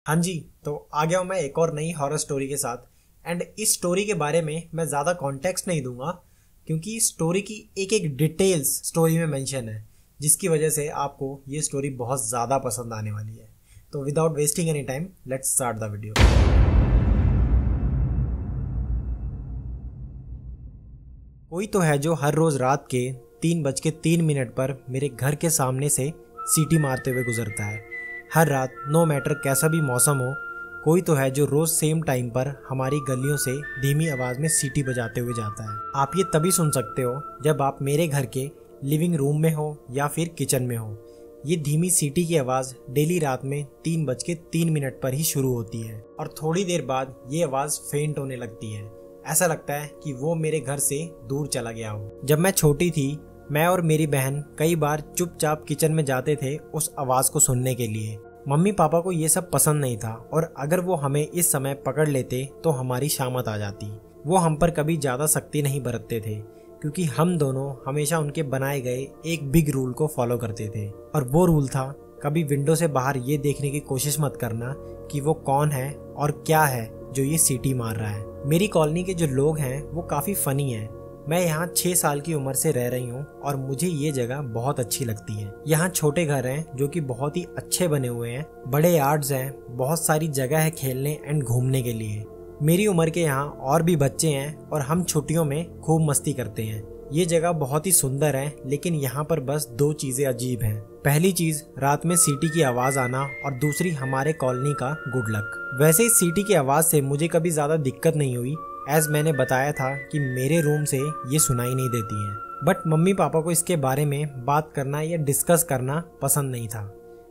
हाँ जी। तो आ गया हूँ मैं एक और नई हॉरर स्टोरी के साथ। एंड इस स्टोरी के बारे में मैं ज़्यादा कॉन्टेक्स्ट नहीं दूंगा, क्योंकि स्टोरी की एक एक डिटेल्स स्टोरी में मेंशन है, जिसकी वजह से आपको ये स्टोरी बहुत ज़्यादा पसंद आने वाली है। तो without wasting any time, let's start the video. कोई तो है जो हर रोज़ रात के 3:03 पर मेरे घर के सामने से सीटी मारते हुए गुजरता है। हर रात, नो मैटर कैसा भी मौसम हो, कोई तो है जो रोज सेम टाइम पर हमारी गलियों से धीमी आवाज में सीटी बजाते हुए जाता है। आप ये तभी सुन सकते हो जब आप मेरे घर के लिविंग रूम में हो या फिर किचन में हो। ये धीमी सीटी की आवाज डेली रात में 3:03 पर ही शुरू होती है और थोड़ी देर बाद ये आवाज फेंट होने लगती है। ऐसा लगता है कि वो मेरे घर से दूर चला गया हो। जब मैं छोटी थी, मैं और मेरी बहन कई बार चुपचाप किचन में जाते थे उस आवाज को सुनने के लिए। मम्मी पापा को ये सब पसंद नहीं था और अगर वो हमें इस समय पकड़ लेते तो हमारी शामत आ जाती। वो हम पर कभी ज्यादा सख्ती नहीं बरतते थे, क्योंकि हम दोनों हमेशा उनके बनाए गए एक बिग रूल को फॉलो करते थे। और वो रूल था, कभी विंडो से बाहर ये देखने की कोशिश मत करना कि वो कौन है और क्या है जो ये सीटी मार रहा है। मेरी कॉलोनी के जो लोग हैं वो काफी फनी हैं। मैं यहाँ 6 साल की उम्र से रह रही हूँ और मुझे ये जगह बहुत अच्छी लगती है। यहाँ छोटे घर हैं जो कि बहुत ही अच्छे बने हुए हैं, बड़े यार्ड्स हैं, बहुत सारी जगह है खेलने एंड घूमने के लिए। मेरी उम्र के यहाँ और भी बच्चे हैं और हम छुट्टियों में खूब मस्ती करते हैं। ये जगह बहुत ही सुंदर है, लेकिन यहाँ पर बस 2 चीजें अजीब हैं। पहली चीज रात में सीटी की आवाज आना और दूसरी हमारे कॉलोनी का गुड लक। वैसे इस सीटी की आवाज से मुझे कभी ज्यादा दिक्कत नहीं हुई, एज मैंने बताया था कि मेरे रूम से ये सुनाई नहीं देती है। बट मम्मी पापा को इसके बारे में बात करना या डिस्कस करना पसंद नहीं था,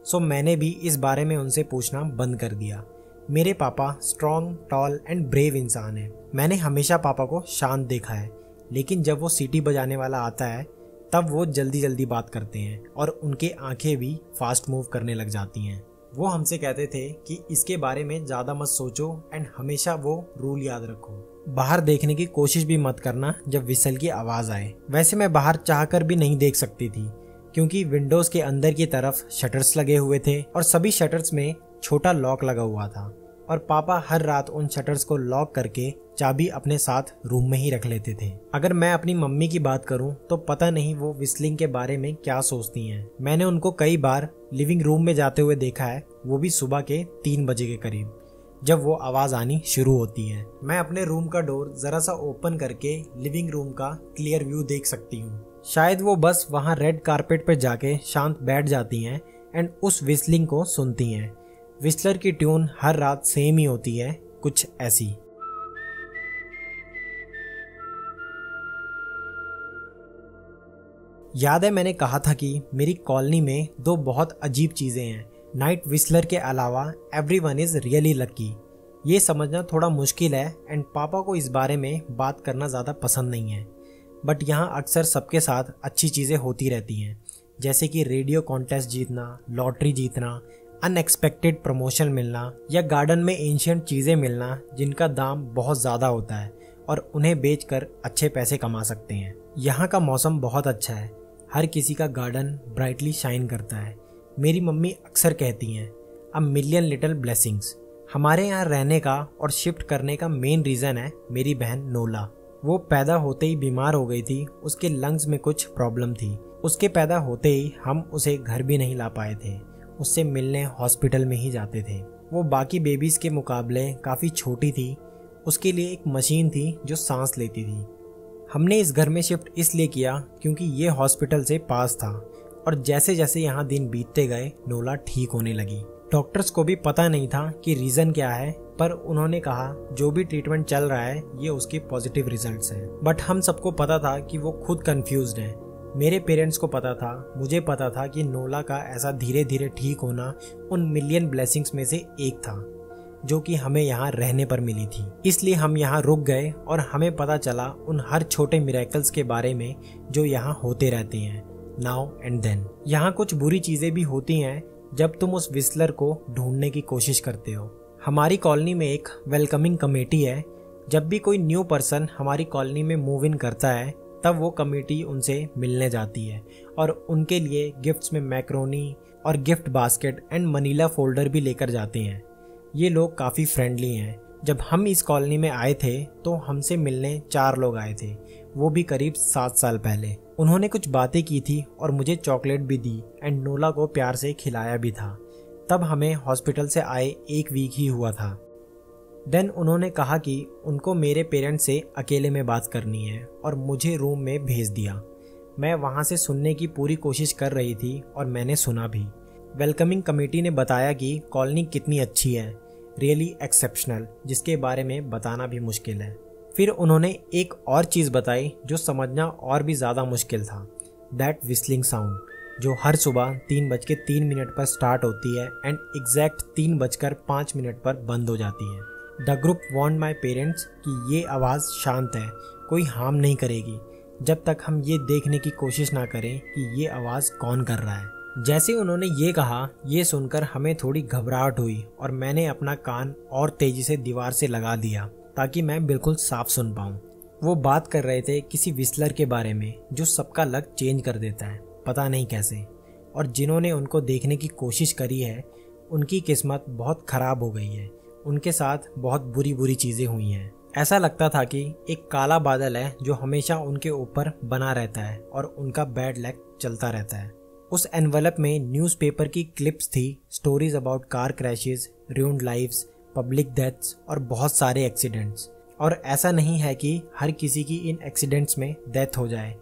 सो मैंने भी इस बारे में उनसे पूछना बंद कर दिया। मेरे पापा स्ट्रॉन्ग, टॉल एंड ब्रेव इंसान है। मैंने हमेशा पापा को शांत देखा है, लेकिन जब वो सीटी बजाने वाला आता है तब वो जल्दी जल्दी बात करते हैं और उनके आंखें भी फास्ट मूव करने लग जाती हैं। वो हमसे कहते थे कि इसके बारे में ज्यादा मत सोचो एंड हमेशा वो रूल याद रखो, बाहर देखने की कोशिश भी मत करना जब विसल की आवाज आए। वैसे मैं बाहर चाहकर भी नहीं देख सकती थी, क्योंकि विंडोज के अंदर की तरफ शटर्स लगे हुए थे और सभी शटर्स में छोटा लॉक लगा हुआ था और पापा हर रात उन शटर्स को लॉक करके चाबी अपने साथ रूम में ही रख लेते थे। अगर मैं अपनी मम्मी की बात करूं तो पता नहीं वो विस्लिंग के बारे में क्या सोचती हैं। मैंने उनको कई बार लिविंग रूम में जाते हुए देखा है, वो भी सुबह के 3 बजे के करीब, जब वो आवाज आनी शुरू होती है। मैं अपने रूम का डोर जरा सा ओपन करके लिविंग रूम का क्लियर व्यू देख सकती हूँ। शायद वो बस वहाँ रेड कारपेट पर जाके शांत बैठ जाती हैं एंड उस विस्लिंग को सुनती हैं। विस्लर की ट्यून हर रात सेम ही होती है, कुछ ऐसी। याद है मैंने कहा था कि मेरी कॉलोनी में 2 बहुत अजीब चीजें हैं। नाइट विस्लर के अलावा एवरीवन इज रियली लकी। ये समझना थोड़ा मुश्किल है एंड पापा को इस बारे में बात करना ज़्यादा पसंद नहीं है। बट यहाँ अक्सर सबके साथ अच्छी चीज़ें होती रहती हैं, जैसे कि रेडियो कॉन्टेस्ट जीतना, लॉटरी जीतना, अनएक्सपेक्टेड प्रमोशन मिलना या गार्डन में एंशिएंट चीज़ें मिलना जिनका दाम बहुत ज़्यादा होता है और उन्हें बेचकर अच्छे पैसे कमा सकते हैं। यहाँ का मौसम बहुत अच्छा है, हर किसी का गार्डन ब्राइटली शाइन करता है। मेरी मम्मी अक्सर कहती हैं, अ मिलियन लिटिल ब्लेसिंग्स। हमारे यहाँ रहने का और शिफ्ट करने का मेन रीज़न है मेरी बहन नोला। वो पैदा होते ही बीमार हो गई थी, उसके लंग्स में कुछ प्रॉब्लम थी। उसके पैदा होते ही हम उसे घर भी नहीं ला पाए थे, उससे मिलने हॉस्पिटल में ही जाते थे। वो बाकी बेबीज के मुकाबले काफ़ी छोटी थी, उसके लिए एक मशीन थी जो सांस लेती थी। हमने इस घर में शिफ्ट इसलिए किया क्योंकि ये हॉस्पिटल से पास था और जैसे जैसे यहाँ दिन बीतते गए नोला ठीक होने लगी। डॉक्टर्स को भी पता नहीं था कि रीज़न क्या है, पर उन्होंने कहा जो भी ट्रीटमेंट चल रहा है ये उसके पॉजिटिव रिजल्ट्स हैं। बट हम सबको पता था कि वो खुद कंफ्यूज्ड है। मेरे पेरेंट्स को पता था, मुझे पता था कि नोला का ऐसा धीरे धीरे ठीक होना उन मिलियन ब्लेसिंग्स में से एक था जो कि हमें यहाँ रहने पर मिली थी। इसलिए हम यहाँ रुक गए और हमें पता चला उन हर छोटे मिरेकल्स के बारे में जो यहाँ होते रहते हैं नाउ एंड देन। यहाँ कुछ बुरी चीजें भी होती हैं जब तुम उस विस्लर को ढूंढने की कोशिश करते हो। हमारी कॉलोनी में एक वेलकमिंग कमेटी है। जब भी कोई न्यू पर्सन हमारी कॉलोनी में मूव इन करता है तब वो कमेटी उनसे मिलने जाती है और उनके लिए गिफ्ट्स में मैक्रोनी और gift basket and Manila folder भी लेकर जाते हैं। ये लोग काफ़ी फ्रेंडली हैं। जब हम इस कॉलोनी में आए थे तो हमसे मिलने 4 लोग आए थे, वो भी करीब 7 साल पहले। उन्होंने कुछ बातें की थी और मुझे चॉकलेट भी दी एंड नोला को प्यार से खिलाया भी था। तब हमें हॉस्पिटल से आए 1 वीक ही हुआ था। देन उन्होंने कहा कि उनको मेरे पेरेंट्स से अकेले में बात करनी है और मुझे रूम में भेज दिया। मैं वहाँ से सुनने की पूरी कोशिश कर रही थी और मैंने सुना भी। वेलकमिंग कमेटी ने बताया कि कॉलोनी कितनी अच्छी है, रियली एक्सेप्शनल, जिसके बारे में बताना भी मुश्किल है। फिर उन्होंने एक और चीज़ बताई जो समझना और भी ज़्यादा मुश्किल था, दैट विस्लिंग साउंड, जो हर सुबह 3:03 पर स्टार्ट होती है एंड एग्जैक्ट 3:05 पर बंद हो जाती है। The group warned my parents कि ये आवाज़ शांत है, कोई हार्म नहीं करेगी जब तक हम ये देखने की कोशिश ना करें कि ये आवाज़ कौन कर रहा है। जैसे उन्होंने ये कहा, ये सुनकर हमें थोड़ी घबराहट हुई और मैंने अपना कान और तेजी से दीवार से लगा दिया ताकि मैं बिल्कुल साफ सुन पाऊँ। वो बात कर रहे थे किसी विस्लर के बारे में जो सबका लक चेंज कर देता है, पता नहीं कैसे, और जिन्होंने उनको देखने की कोशिश करी है उनकी किस्मत बहुत ख़राब हो गई है, उनके साथ बहुत बुरी बुरी चीज़ें हुई हैं। ऐसा लगता था कि एक काला बादल है जो हमेशा उनके ऊपर बना रहता है और उनका बैड लक चलता रहता है। उस एनवलप में न्यूज़पेपर की क्लिप्स थी, stories about car crashes, ruined lives, public deaths और बहुत सारे एक्सीडेंट्स। और ऐसा नहीं है कि हर किसी की इन एक्सीडेंट्स में डेथ हो जाए।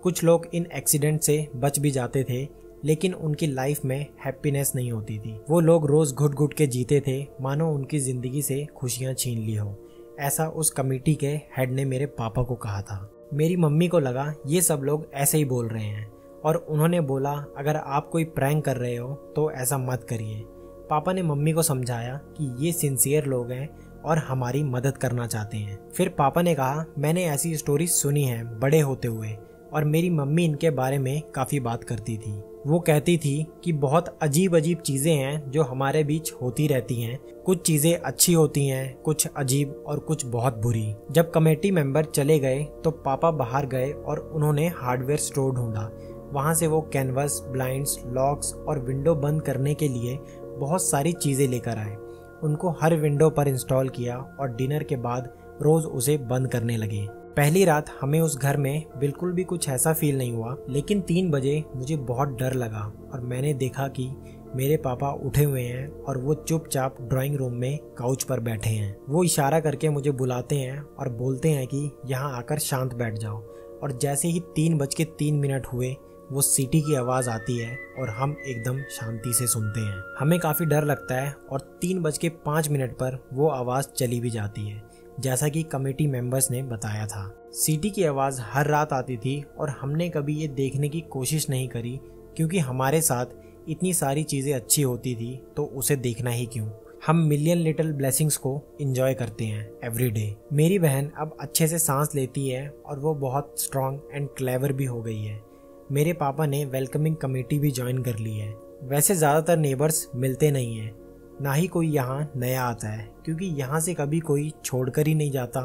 कुछ लोग इन एक्सीडेंट से बच भी जाते थे, लेकिन उनकी लाइफ में हैप्पीनेस नहीं होती थी। वो लोग रोज़ घुट घुट के जीते थे, मानो उनकी ज़िंदगी से खुशियाँ छीन ली हो। ऐसा उस कमेटी के हेड ने मेरे पापा को कहा था। मेरी मम्मी को लगा ये सब लोग ऐसे ही बोल रहे हैं और उन्होंने बोला, अगर आप कोई प्रैंक कर रहे हो तो ऐसा मत करिए। पापा ने मम्मी को समझाया कि ये सिंसियर लोग हैं और हमारी मदद करना चाहते हैं। फिर पापा ने कहा, मैंने ऐसी स्टोरी सुनी है बड़े होते हुए और मेरी मम्मी इनके बारे में काफ़ी बात करती थी। वो कहती थी कि बहुत अजीब अजीब चीज़ें हैं जो हमारे बीच होती रहती हैं। कुछ चीज़ें अच्छी होती हैं, कुछ अजीब और कुछ बहुत बुरी। जब कमेटी मेंबर चले गए तो पापा बाहर गए और उन्होंने हार्डवेयर स्टोर ढूंढा। वहाँ से वो कैनवस, ब्लाइंड्स, लॉक्स और विंडो बंद करने के लिए बहुत सारी चीज़ें लेकर आए। उनको हर विंडो पर इंस्टॉल किया और डिनर के बाद रोज़ उसे बंद करने लगे। पहली रात हमें उस घर में बिल्कुल भी कुछ ऐसा फील नहीं हुआ, लेकिन 3 बजे मुझे बहुत डर लगा और मैंने देखा कि मेरे पापा उठे हुए हैं और वो चुपचाप ड्राइंग रूम में काउच पर बैठे हैं। वो इशारा करके मुझे बुलाते हैं और बोलते हैं कि यहाँ आकर शांत बैठ जाओ। और जैसे ही 3:03 हुए वो सीटी की आवाज़ आती है और हम एकदम शांति से सुनते हैं। हमें काफ़ी डर लगता है और 3:05 पर वो आवाज़ चली भी जाती है, जैसा कि कमेटी मेंबर्स ने बताया था। सीटी की आवाज़ हर रात आती थी और हमने कभी ये देखने की कोशिश नहीं करी क्योंकि हमारे साथ इतनी सारी चीज़ें अच्छी होती थी, तो उसे देखना ही क्यों। हम मिलियन लिटिल ब्लेसिंग्स को एंजॉय करते हैं एवरी डे। मेरी बहन अब अच्छे से सांस लेती है और वो बहुत स्ट्रांग एंड क्लेवर भी हो गई है। मेरे पापा ने वेलकमिंग कमेटी भी ज्वाइन कर ली है। वैसे ज़्यादातर नेबर्स मिलते नहीं हैं, ना ही कोई यहाँ नया आता है क्योंकि यहाँ से कभी कोई छोड़कर ही नहीं जाता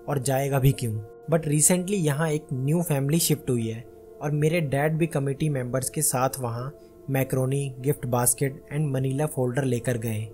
और जाएगा भी क्यों। बट रिसेंटली यहाँ एक न्यू फैमिली शिफ्ट हुई है और मेरे डैड भी कमेटी मेंबर्स के साथ वहाँ macaroni, gift basket and Manila folder लेकर गए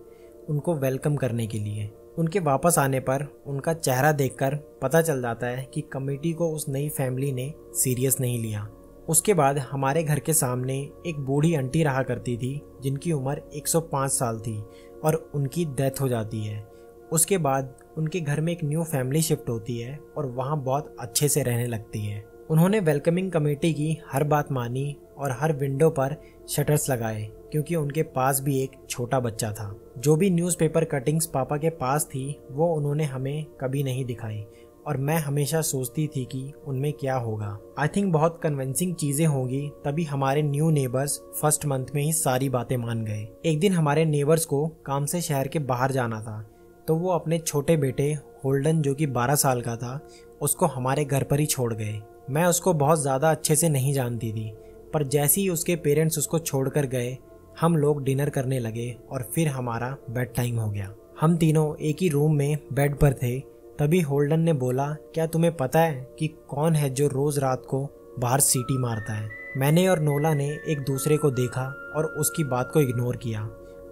उनको वेलकम करने के लिए। उनके वापस आने पर उनका चेहरा देखकर पता चल जाता है कि कमेटी को उस नई फैमिली ने सीरियस नहीं लिया। उसके बाद हमारे घर के सामने एक बूढ़ी आंटी रहा करती थी जिनकी उम्र 105 साल थी और उनकी डेथ हो जाती है। उसके बाद उनके घर में एक न्यू फैमिली शिफ्ट होती है और वहाँ बहुत अच्छे से रहने लगती है। उन्होंने वेलकमिंग कमेटी की हर बात मानी और हर विंडो पर शटर्स लगाए क्योंकि उनके पास भी एक छोटा बच्चा था। जो भी न्यूज़पेपर कटिंग्स पापा के पास थी वो उन्होंने हमें कभी नहीं दिखाई और मैं हमेशा सोचती थी कि उनमें क्या होगा। आई थिंक बहुत कन्विंसिंग चीज़ें होंगी, तभी हमारे न्यू नेबर्स फर्स्ट मंथ में ही सारी बातें मान गए। एक दिन हमारे नेबर्स को काम से शहर के बाहर जाना था, तो वो अपने छोटे बेटे होल्डन जो कि 12 साल का था उसको हमारे घर पर ही छोड़ गए। मैं उसको बहुत ज़्यादा अच्छे से नहीं जानती थी, पर जैसे ही उसके पेरेंट्स उसको छोड़कर गए हम लोग डिनर करने लगे और फिर हमारा बेड टाइम हो गया। हम तीनों एक ही रूम में बेड पर थे। तभी होल्डन ने बोला, क्या तुम्हें पता है कि कौन है जो रोज़ रात को बाहर सीटी मारता है? मैंने और नोला ने एक दूसरे को देखा और उसकी बात को इग्नोर किया।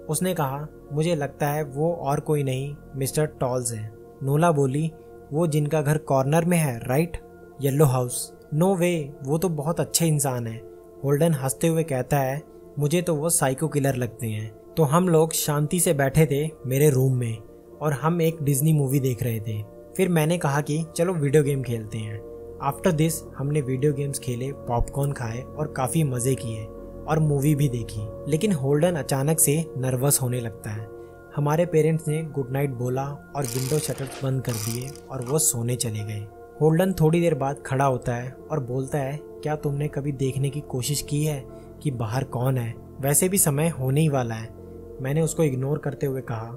उसने कहा, मुझे लगता है वो और कोई नहीं मिस्टर टॉल्स है। नोला बोली, वो जिनका घर कॉर्नर में है, राइट? Yellow house. नो वे, वो तो बहुत अच्छे इंसान है। होल्डन हंसते हुए कहता है, मुझे तो वो साइको किलर लगते हैं। तो हम लोग शांति से बैठे थे मेरे रूम में और हम एक डिज्नी मूवी देख रहे थे। फिर मैंने कहा कि चलो वीडियो गेम खेलते हैं। आफ्टर दिस हमने वीडियो गेम्स खेले, पॉपकॉर्न खाए और काफ़ी मज़े किए और मूवी भी देखी। लेकिन होल्डन अचानक से नर्वस होने लगता है। हमारे पेरेंट्स ने गुड नाइट बोला और विंडो शटर्स बंद कर दिए और वो सोने चले गए। होल्डन थोड़ी देर बाद खड़ा होता है और बोलता है, क्या तुमने कभी देखने की कोशिश की है कि बाहर कौन है? वैसे भी समय होने ही वाला है। मैंने उसको इग्नोर करते हुए कहा,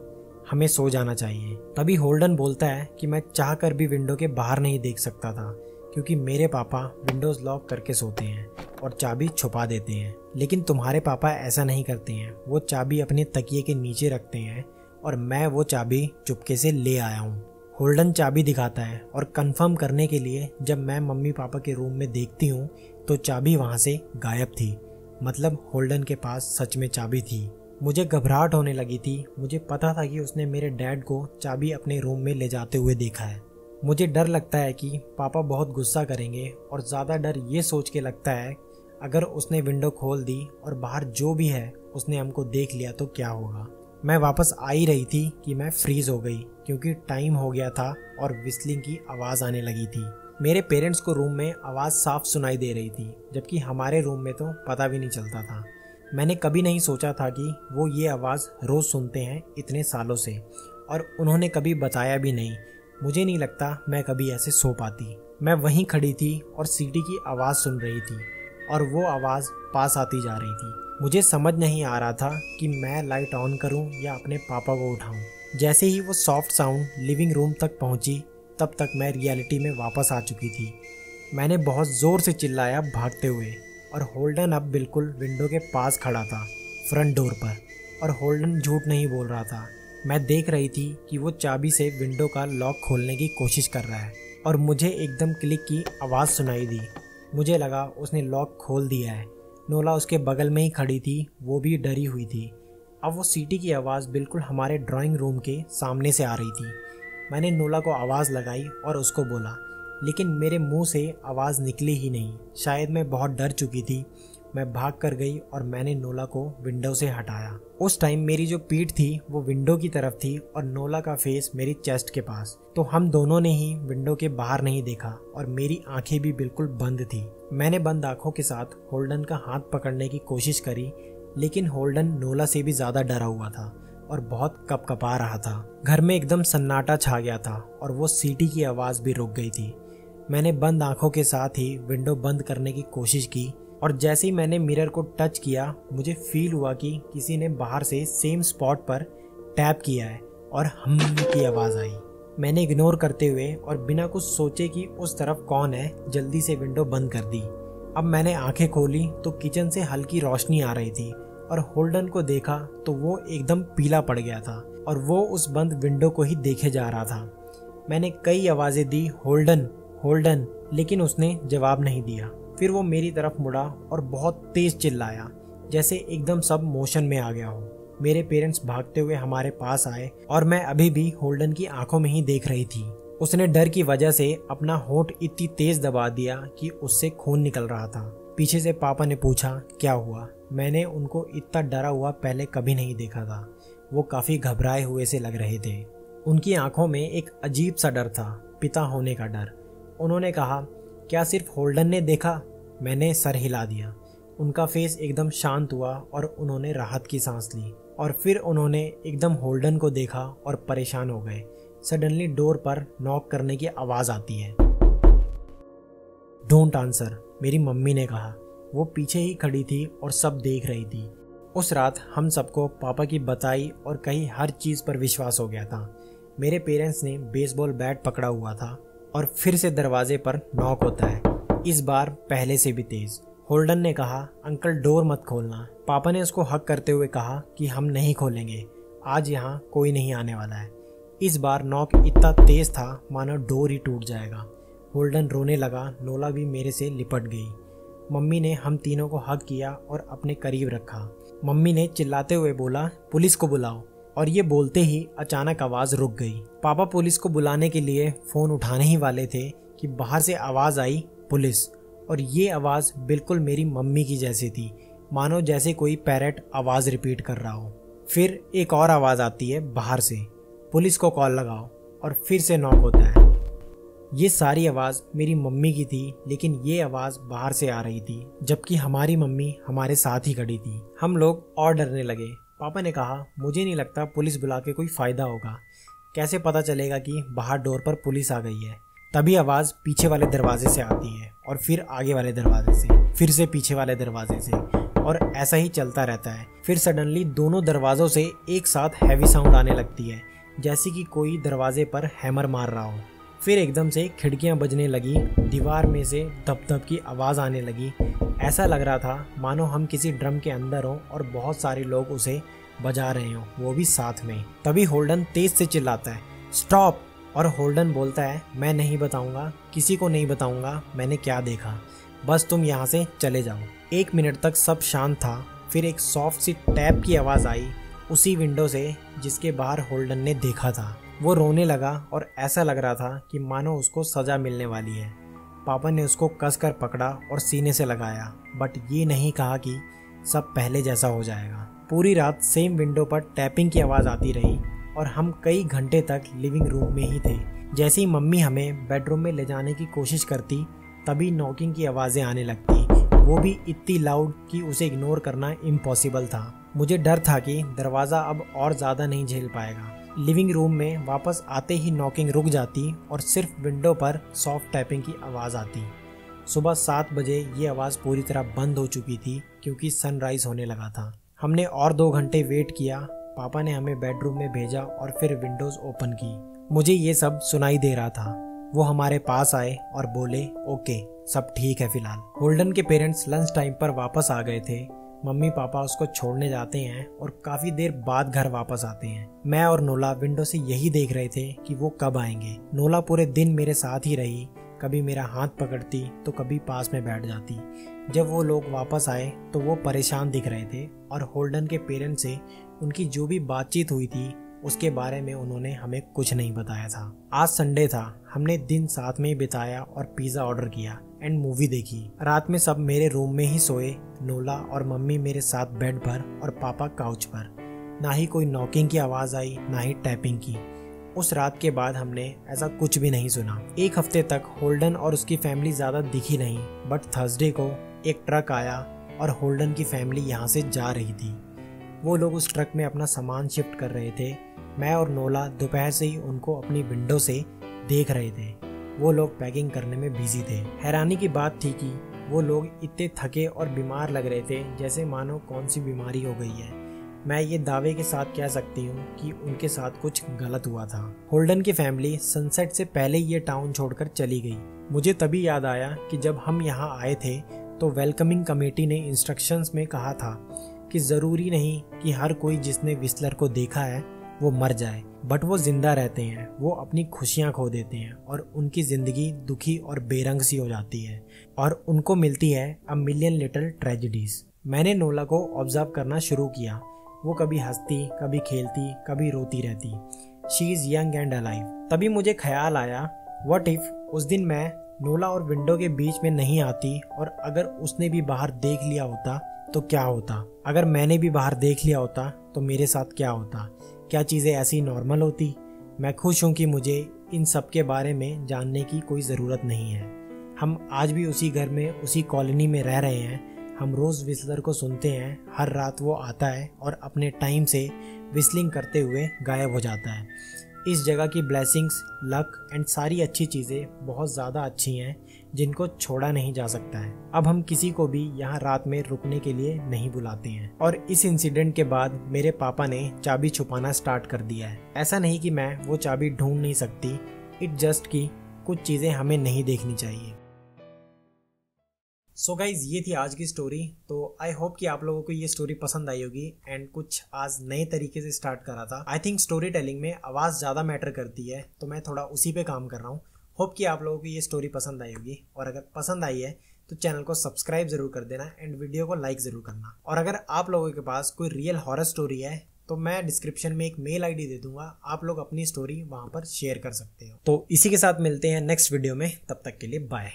हमें सो जाना चाहिए। तभी होल्डन बोलता है कि मैं चाह कर भी विंडो के बाहर नहीं देख सकता था, क्योंकि मेरे पापा विंडोज लॉक करके सोते हैं और चाबी छुपा देते हैं। लेकिन तुम्हारे पापा ऐसा नहीं करते हैं। वो चाबी अपने तकिए के नीचे रखते हैं और मैं वो चाबी चुपके से ले आया हूँ। होल्डन चाबी दिखाता है और कंफर्म करने के लिए जब मैं मम्मी पापा के रूम में देखती हूँ तो चाबी वहाँ से गायब थी। मतलब होल्डन के पास सच में चाबी थी। मुझे घबराहट होने लगी थी। मुझे पता था कि उसने मेरे डैड को चाबी अपने रूम में ले जाते हुए देखा है। मुझे डर लगता है कि पापा बहुत गुस्सा करेंगे और ज़्यादा डर ये सोच के लगता है अगर उसने विंडो खोल दी और बाहर जो भी है उसने हमको देख लिया तो क्या होगा। मैं वापस आ ही रही थी कि मैं फ्रीज हो गई क्योंकि टाइम हो गया था और विस्लिंग की आवाज़ आने लगी थी। मेरे पेरेंट्स को रूम में आवाज़ साफ सुनाई दे रही थी, जबकि हमारे रूम में तो पता भी नहीं चलता था। मैंने कभी नहीं सोचा था कि वो ये आवाज़ रोज़ सुनते हैं इतने सालों से, और उन्होंने कभी बताया भी नहीं। मुझे नहीं लगता मैं कभी ऐसे सो पाती। मैं वहीं खड़ी थी और सीटी की आवाज़ सुन रही थी और वो आवाज़ पास आती जा रही थी। मुझे समझ नहीं आ रहा था कि मैं लाइट ऑन करूं या अपने पापा को उठाऊं। जैसे ही वो सॉफ्ट साउंड लिविंग रूम तक पहुंची तब तक मैं रियलिटी में वापस आ चुकी थी। मैंने बहुत ज़ोर से चिल्लाया भागते हुए, और होल्डन अब बिल्कुल विंडो के पास खड़ा था, फ्रंट डोर पर। और होल्डन झूठ नहीं बोल रहा था। मैं देख रही थी कि वो चाबी से विंडो का लॉक खोलने की कोशिश कर रहा है और मुझे एकदम क्लिक की आवाज़ सुनाई दी। मुझे लगा उसने लॉक खोल दिया है। नोला उसके बगल में ही खड़ी थी, वो भी डरी हुई थी। अब वो सीटी की आवाज़ बिल्कुल हमारे ड्राइंग रूम के सामने से आ रही थी। मैंने नोला को आवाज़ लगाई और उसको बोला, लेकिन मेरे मुंह से आवाज़ निकली ही नहीं। शायद मैं बहुत डर चुकी थी। मैं भाग कर गई और मैंने नोला को विंडो से हटाया। उस टाइम मेरी जो पीठ थी वो विंडो की तरफ थी और नोला का फेस मेरी चेस्ट के पास। तो हम दोनों ने ही विंडो के बाहर नहीं देखा और मेरी आंखें भी बिल्कुल बंद थी। मैंने बंद आंखों के साथ होल्डन का हाथ पकड़ने की कोशिश करी, लेकिन होल्डन नोला से भी ज़्यादा डरा हुआ था और बहुत कपकपा रहा था। घर में एकदम सन्नाटा छा गया था और वो सीटी की आवाज़ भी रुक गई थी। मैंने बंद आंखों के साथ ही विंडो बंद करने की कोशिश की और जैसे ही मैंने मिरर को टच किया मुझे फील हुआ कि किसी ने बाहर से सेम स्पॉट पर टैप किया है और हम की आवाज़ आई। मैंने इग्नोर करते हुए और बिना कुछ सोचे कि उस तरफ कौन है जल्दी से विंडो बंद कर दी। अब मैंने आंखें खोली तो किचन से हल्की रोशनी आ रही थी और होल्डन को देखा तो वो एकदम पीला पड़ गया था और वो उस बंद विंडो को ही देखे जा रहा था। मैंने कई आवाज़ें दी, होल्डन होल्डन, लेकिन उसने जवाब नहीं दिया। फिर वो मेरी तरफ मुड़ा और बहुत तेज चिल्लाया, जैसे एकदम सब मोशन में आ गया हो। मेरे पेरेंट्स भागते हुए हमारे पास आए और मैं अभी भी होल्डन की आंखों में ही देख रही थी। उसने डर की वजह से अपना होंठ इतनी तेज दबा दिया कि उससे खून निकल रहा था। पीछे से पापा ने पूछा, क्या हुआ? मैंने उनको इतना डरा हुआ पहले कभी नहीं देखा था। वो काफ़ी घबराए हुए से लग रहे थे। उनकी आंखों में एक अजीब सा डर था, पिता होने का डर। उन्होंने कहा, क्या सिर्फ होल्डन ने देखा? मैंने सर हिला दिया। उनका फेस एकदम शांत हुआ और उन्होंने राहत की सांस ली और फिर उन्होंने एकदम होल्डन को देखा और परेशान हो गए। सडनली डोर पर नॉक करने की आवाज़ आती है। डोंट आंसर, मेरी मम्मी ने कहा। वो पीछे ही खड़ी थी और सब देख रही थी। उस रात हम सबको पापा की बताई और कही हर चीज़ पर विश्वास हो गया था। मेरे पेरेंट्स ने बेसबॉल बैट पकड़ा हुआ था और फिर से दरवाजे पर नॉक होता है, इस बार पहले से भी तेज। होल्डन ने कहा, अंकल डोर मत खोलना। पापा ने उसको हक करते हुए कहा कि हम नहीं खोलेंगे, आज यहाँ कोई नहीं आने वाला है। इस बार नॉक इतना तेज था मानो डोर ही टूट जाएगा। होल्डन रोने लगा, नोला भी मेरे से लिपट गई। मम्मी ने हम तीनों को हक किया और अपने करीब रखा। मम्मी ने चिल्लाते हुए बोला, पुलिस को बुलाओ, और ये बोलते ही अचानक आवाज रुक गई। पापा पुलिस को बुलाने के लिए फोन उठाने ही वाले थे कि बाहर से आवाज आई, पुलिस। और ये आवाज बिल्कुल मेरी मम्मी की जैसी थी, मानो जैसे कोई पैरेट आवाज रिपीट कर रहा हो। फिर एक और आवाज आती है बाहर से, पुलिस को कॉल लगाओ, और फिर से नॉक होता है। ये सारी आवाज मेरी मम्मी की थी, लेकिन ये आवाज बाहर से आ रही थी, जबकि हमारी मम्मी हमारे साथ ही खड़ी थी। हम लोग और डरने लगे। पापा ने कहा, मुझे नहीं लगता पुलिस बुला के कोई फायदा होगा, कैसे पता चलेगा कि बाहर डोर पर पुलिस आ गई है। तभी आवाज पीछे वाले दरवाजे से आती है, और फिर आगे वाले दरवाजे से, फिर से पीछे वाले दरवाजे से, और ऐसा ही चलता रहता है। फिर सडनली दोनों दरवाजों से एक साथ हैवी साउंड आने लगती है, जैसे कि कोई दरवाजे पर हैमर मार रहा हो। फिर एकदम से खिड़कियां बजने लगी, दीवार में से धप धप की आवाज आने लगी। ऐसा लग रहा था मानो हम किसी ड्रम के अंदर हों और बहुत सारे लोग उसे बजा रहे हों, वो भी साथ में। तभी होल्डन तेज से चिल्लाता है, स्टॉप। और होल्डन बोलता है, मैं नहीं बताऊंगा, किसी को नहीं बताऊंगा मैंने क्या देखा, बस तुम यहाँ से चले जाओ। 1 मिनट तक सब शांत था। फिर एक सॉफ्ट सी टैप की आवाज आई उसी विंडो से जिसके बाहर होल्डन ने देखा था। वो रोने लगा और ऐसा लग रहा था कि मानो उसको सजा मिलने वाली है। पापा ने उसको कसकर पकड़ा और सीने से लगाया, बट ये नहीं कहा कि सब पहले जैसा हो जाएगा। पूरी रात सेम विंडो पर टैपिंग की आवाज़ आती रही और हम कई घंटे तक लिविंग रूम में ही थे। जैसे ही मम्मी हमें बेडरूम में ले जाने की कोशिश करती, तभी नॉकिंग की आवाज़ें आने लगती, वो भी इतनी लाउड कि उसे इग्नोर करना इम्पॉसिबल था। मुझे डर था कि दरवाज़ा अब और ज़्यादा नहीं झेल पाएगा। लिविंग रूम में वापस आते ही नॉकिंग रुक जाती और सिर्फ विंडो पर सॉफ्ट टैपिंग की आवाज़ आती। सुबह 7 बजे ये आवाज़ पूरी तरह बंद हो चुकी थी क्योंकि सनराइज होने लगा था। हमने और 2 घंटे वेट किया। पापा ने हमें बेडरूम में भेजा और फिर विंडोज़ ओपन की। मुझे ये सब सुनाई दे रहा था। वो हमारे पास आए और बोले, ओके सब ठीक है फिलहाल। होल्डन के पेरेंट्स लंच टाइम पर वापस आ गए थे। मम्मी पापा उसको छोड़ने जाते हैं और काफी देर बाद घर वापस आते हैं। मैं और नोला विंडो से यही देख रहे थे कि वो कब आएंगे। नोला पूरे दिन मेरे साथ ही रही, कभी मेरा हाथ पकड़ती तो कभी पास में बैठ जाती। जब वो लोग वापस आए तो वो परेशान दिख रहे थे और होल्डन के पेरेंट्स से उनकी जो भी बातचीत हुई थी उसके बारे में उन्होंने हमें कुछ नहीं बताया था। आज संडे था। हमने दिन साथ में ही बिताया और पिज्जा ऑर्डर किया एंड मूवी देखी। रात में सब मेरे रूम में ही सोए, नोला और मम्मी मेरे साथ बेड पर और पापा काउच पर। ना ही कोई नॉकिंग की आवाज आई, ना ही टैपिंग की। उस रात के बाद हमने ऐसा कुछ भी नहीं सुना। 1 हफ्ते तक होल्डन और उसकी फैमिली ज्यादा दिखी नहीं, बट थर्सडे को एक ट्रक आया और होल्डन की फैमिली यहाँ से जा रही थी। वो लोग उस ट्रक में अपना सामान शिफ्ट कर रहे थे। मैं और नोला दोपहर से ही उनको अपनी विंडो से देख रहे थे। वो लोग पैकिंग करने में बिजी थे। हैरानी की बात थी कि वो लोग इतने थके और बीमार लग रहे थे जैसे मानो कौन सी बीमारी हो गई है। मैं ये दावे के साथ कह सकती हूँ कि उनके साथ कुछ गलत हुआ था। होल्डन की फैमिली सनसेट से पहले ये टाउन छोड़कर चली गई। मुझे तभी याद आया कि जब हम यहाँ आए थे तो वेलकमिंग कमेटी ने इंस्ट्रक्शंस में कहा था कि ज़रूरी नहीं कि हर कोई जिसने विस्लर को देखा है वो मर जाए, बट वो जिंदा रहते हैं। वो अपनी खुशियाँ खो देते हैं और उनकी ज़िंदगी दुखी और बेरंग सी हो जाती है और उनको मिलती है अ मिलियन लिटिल ट्रेजेडीज। मैंने नोला को ऑब्जर्व करना शुरू किया। वो कभी हंसती, कभी खेलती, कभी रोती रहती। She is young and alive. तभी मुझे ख्याल आया, व्हाट इफ उस दिन मैं नोला और विंडो के बीच में नहीं आती और अगर उसने भी बाहर देख लिया होता तो क्या होता? अगर मैंने भी बाहर देख लिया होता तो मेरे साथ क्या होता? क्या चीज़ें ऐसी नॉर्मल होती? मैं खुश हूँ कि मुझे इन सब के बारे में जानने की कोई ज़रूरत नहीं है। हम आज भी उसी घर में, उसी कॉलोनी में रह रहे हैं। हम रोज़ विस्लर को सुनते हैं। हर रात वो आता है और अपने टाइम से विस्लिंग करते हुए गायब हो जाता है। इस जगह की ब्लेसिंग्स, लक एंड सारी अच्छी चीज़ें बहुत ज़्यादा अच्छी हैं जिनको छोड़ा नहीं जा सकता है। अब हम किसी को भी यहाँ रात में रुकने के लिए नहीं बुलाते हैं। और इस इंसिडेंट के बाद मेरे पापा ने चाबी छुपाना स्टार्ट कर दिया है। ऐसा नहीं कि मैं वो चाबी ढूंढ नहीं सकती, इट जस्ट कि कुछ चीज़ें हमें नहीं देखनी चाहिए। सो गाइज, ये थी आज की स्टोरी। तो आई होप कि आप लोगों को ये स्टोरी पसंद आई होगी एंड कुछ आज नए तरीके से स्टार्ट करा था। आई थिंक स्टोरी टेलिंग में आवाज़ ज़्यादा मैटर करती है, तो मैं थोड़ा उसी पे काम कर रहा हूँ। होप कि आप लोगों को ये स्टोरी पसंद आई होगी और अगर पसंद आई है तो चैनल को सब्सक्राइब जरूर कर देना एंड वीडियो को लाइक जरूर करना। और अगर आप लोगों के पास कोई रियल हॉरर स्टोरी है तो मैं डिस्क्रिप्शन में एक मेल आईडी दे दूंगा, आप लोग अपनी स्टोरी वहां पर शेयर कर सकते हो। तो इसी के साथ मिलते हैं नेक्स्ट वीडियो में, तब तक के लिए बाय।